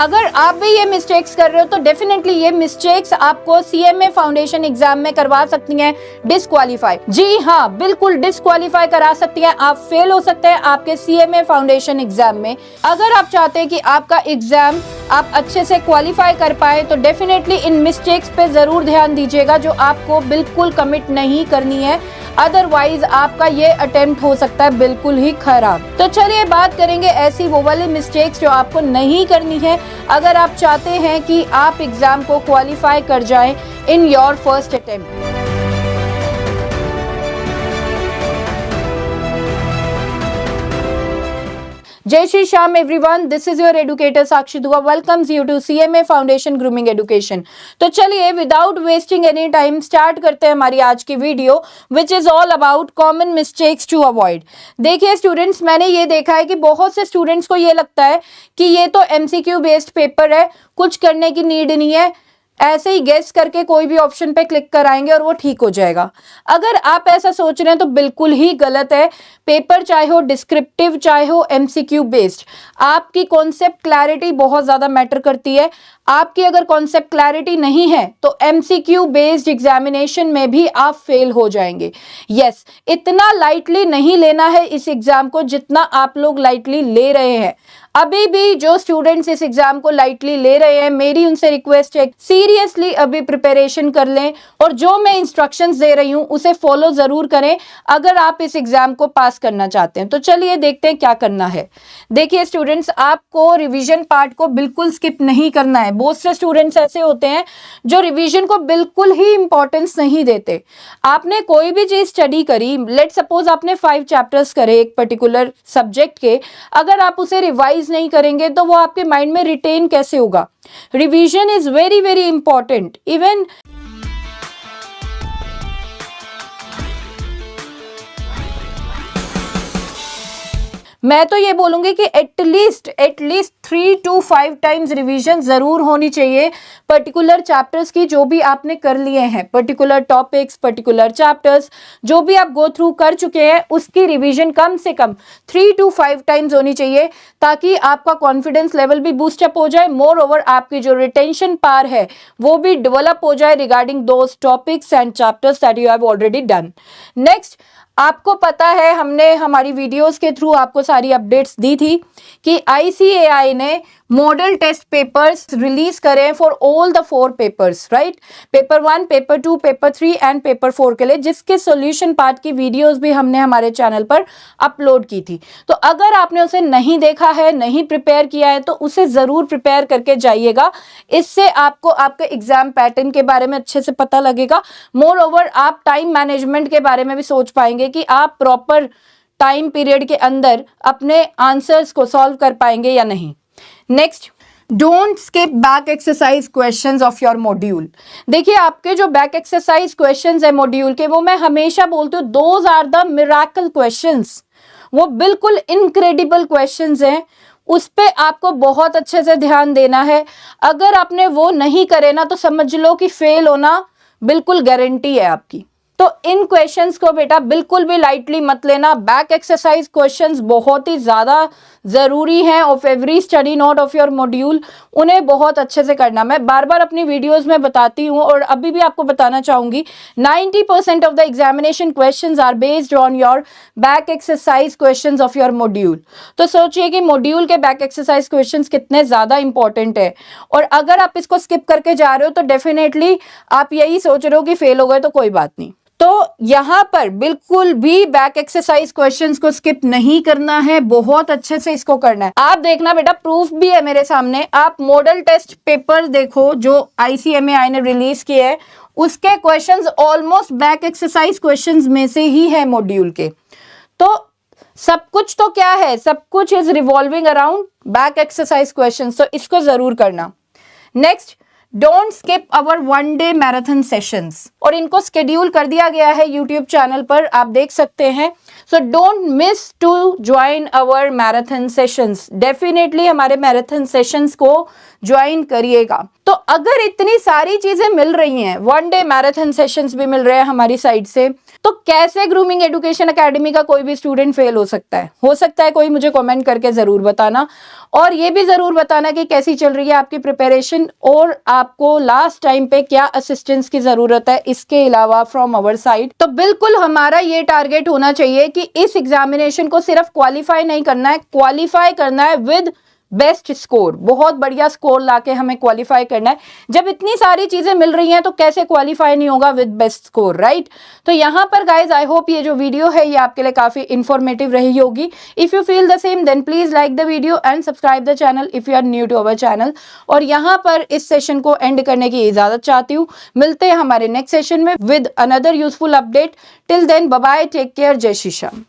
अगर आप भी ये मिस्टेक्स कर रहे हो तो डेफिनेटली ये मिस्टेक्स आपको सीएमए फाउंडेशन एग्जाम में करवा सकती हैं डिस्क्वालीफाई। जी हाँ, बिल्कुल डिस्क्वालीफाई करा सकती हैं, आप फेल हो सकते हैं आपके सीएमए फाउंडेशन एग्जाम में। अगर आप चाहते हैं कि आपका एग्जाम आप अच्छे से क्वालिफाई कर पाए तो डेफिनेटली इन मिस्टेक्स पे जरूर ध्यान दीजिएगा जो आपको बिल्कुल कमिट नहीं करनी है, अदरवाइज आपका ये अटेम्प्ट हो सकता है बिल्कुल ही खराब। तो चलिए बात करेंगे ऐसी वो वाली मिस्टेक्स जो आपको नहीं करनी है अगर आप चाहते हैं कि आप एग्जाम को क्वालिफाई कर जाएं इन योर फर्स्ट अटेम्प्ट। जय Shri Shyam everyone, this is your educator Sakshi Dua welcomes you to CMA foundation grooming education. तो चलिए without wasting any time start करते हैं हमारी आज की video which is all about common mistakes to avoid. देखिए स्टूडेंट्स, मैंने ये देखा है कि बहुत से स्टूडेंट्स को ये लगता है कि ये तो एमसीक्यू बेस्ड पेपर है, कुछ करने की नीड नहीं है, ऐसे ही गेस करके कोई भी ऑप्शन पे क्लिक कराएंगे और वो ठीक हो जाएगा। अगर आप ऐसा सोच रहे हैं तो बिल्कुल ही गलत है। पेपर चाहे हो डिस्क्रिप्टिव चाहे हो एमसीक्यू बेस्ड, आपकी कॉन्सेप्ट क्लैरिटी बहुत ज्यादा मैटर करती है। आपकी अगर कॉन्सेप्ट क्लैरिटी नहीं है तो एमसीक्यू बेस्ड एग्जामिनेशन में भी आप फेल हो जाएंगे। यस, इतना लाइटली नहीं लेना है इस एग्जाम को जितना आप लोग लाइटली ले रहे हैं। अभी भी जो स्टूडेंट्स इस एग्जाम को लाइटली ले रहे हैं, मेरी उनसे रिक्वेस्ट है सीरियसली अभी प्रिपरेशन कर लें और जो मैं इंस्ट्रक्शंस दे रही हूं उसे फॉलो जरूर करें अगर आप इस एग्जाम को पास करना चाहते हैं। तो चलिए देखते हैं क्या करना है। देखिए स्टूडेंट्स, आपको रिवीजन पार्ट को बिल्कुल स्किप नहीं करना है। बहुत से स्टूडेंट्स ऐसे होते हैं जो रिवीजन को बिल्कुल ही इंपॉर्टेंस नहीं देते। आपने कोई भी चीज स्टडी करी, लेट सपोज आपने 5 चैप्टर्स करे एक पर्टिकुलर सब्जेक्ट के, अगर आप उसे रिवाइज नहीं करेंगे तो वो आपके माइंड में रिटेन कैसे होगा। Revision is very very important. Even मैं तो ये बोलूंगी कि एटलीस्ट 3 to 5 टाइम्स रिवीजन जरूर होनी चाहिए पर्टिकुलर चैप्टर्स की, जो भी आपने कर लिए हैं, पर्टिकुलर टॉपिक्स, पर्टिकुलर चैप्टर्स जो भी आप गो थ्रू कर चुके हैं उसकी रिवीजन कम से कम 3 to 5 टाइम्स होनी चाहिए ताकि आपका कॉन्फिडेंस लेवल भी बूस्टअप हो जाए। मोर ओवर आपकी जो रिटेंशन पावर है वो भी डेवलप हो जाए regarding those topics and chapters that you have already done. Next, आपको पता है हमने हमारी वीडियोस के थ्रू आपको सारी अपडेट्स दी थी कि आईसीएआई ने मॉडल टेस्ट पेपर्स रिलीज करे for all the 4 papers, right? Paper 1, paper 2, paper 3 and paper 4 के लिए, जिसके सॉल्यूशन पार्ट की वीडियोस भी हमने हमारे चैनल पर अपलोड की थी। तो अगर आपने उसे नहीं देखा है, नहीं प्रिपेयर किया है तो उसे जरूर प्रिपेयर करके जाइएगा। इससे आपको आपके एग्जाम पैटर्न के बारे में अच्छे से पता लगेगा। मोर ओवर आप टाइम मैनेजमेंट के बारे में भी सोच पाएंगे कि आप प्रॉपर टाइम पीरियड के अंदर अपने आंसर्स को सॉल्व कर पाएंगे या नहीं। Next, don't skip back exercise questions of your module. देखिए आपके जो बैक एक्सरसाइज क्वेश्चंस है मॉड्यूल के, वो मैं हमेशा बोलती हूँ those are the miracle questions. वो बिल्कुल इनक्रेडिबल क्वेश्चंस हैं, उस पे आपको बहुत अच्छे से ध्यान देना है। अगर आपने वो नहीं करे ना तो समझ लो कि फेल होना बिल्कुल गारंटी है आपकी। तो इन क्वेश्चंस को बेटा बिल्कुल भी लाइटली मत लेना। बैक एक्सरसाइज क्वेश्चंस बहुत ही ज्यादा जरूरी हैं of every study note of your module. उन्हें बहुत अच्छे से करना, मैं बार बार अपनी वीडियोस में बताती हूँ और अभी भी आपको बताना चाहूंगी 90% of the examination questions are based on your back exercise questions of your module. तो सोचिए कि मॉड्यूल के बैक एक्सरसाइज क्वेश्चंस कितने ज्यादा इंपॉर्टेंट है, और अगर आप इसको स्किप करके जा रहे हो तो डेफिनेटली आप यही सोच रहे हो कि फेल हो गए तो कोई बात नहीं। तो यहां पर बिल्कुल भी बैक एक्सरसाइज क्वेश्चंस को स्किप नहीं करना है, बहुत अच्छे से इसको करना है। आप देखना बेटा, प्रूफ भी है मेरे सामने, आप मॉडल टेस्ट पेपर देखो जो आईसीएमए ने रिलीज किए हैं, उसके questions almost back exercise questions में से ही है मॉड्यूल के। तो सब कुछ तो क्या है, सब कुछ is revolving around back exercise questions, तो इसको जरूर करना। Next, don't skip our 1 day marathon sessions, और इनको शेड्यूल कर दिया गया है यूट्यूब चैनल पर, आप देख सकते हैं। So don't miss to join our marathon sessions. Definitely हमारे मैराथन सेशंस को ज्वाइन करिएगा। तो अगर इतनी सारी चीजें मिल रही हैं, 1 डे मैराथन सेशंस भी मिल रहे हैं हमारी साइड से, तो कैसे ग्रूमिंग एजुकेशन एकेडमी का कोई भी स्टूडेंट फेल हो सकता है? हो सकता है कोई मुझे कमेंट करके जरूर बताना, और ये भी जरूर बताना कि कैसी चल रही है आपकी प्रिपरेशन और आपको लास्ट टाइम पे क्या असिस्टेंस की जरूरत है इसके अलावा फ्रॉम आवर साइड। तो बिल्कुल हमारा ये टारगेट होना चाहिए कि इस एग्जामिनेशन को सिर्फ क्वालिफाई नहीं करना है, क्वालिफाई करना है विद बेस्ट स्कोर, बहुत बढ़िया स्कोर लाके हमें क्वालिफाई करना है। जब इतनी सारी चीजें मिल रही हैं तो कैसे क्वालिफाई नहीं होगा विद बेस्ट स्कोर, राइट? तो यहाँ पर गाइज आई होप ये जो वीडियो है ये आपके लिए काफी इंफॉर्मेटिव रही होगी। If you feel the same then please like the video and subscribe the channel if you are new to our channel. और यहाँ पर इस सेशन को एंड करने की इजाजत चाहती हूँ। मिलते हैं हमारे नेक्स्ट सेशन में with another useful update. Till then bye bye, take care, जय श्री श्याम।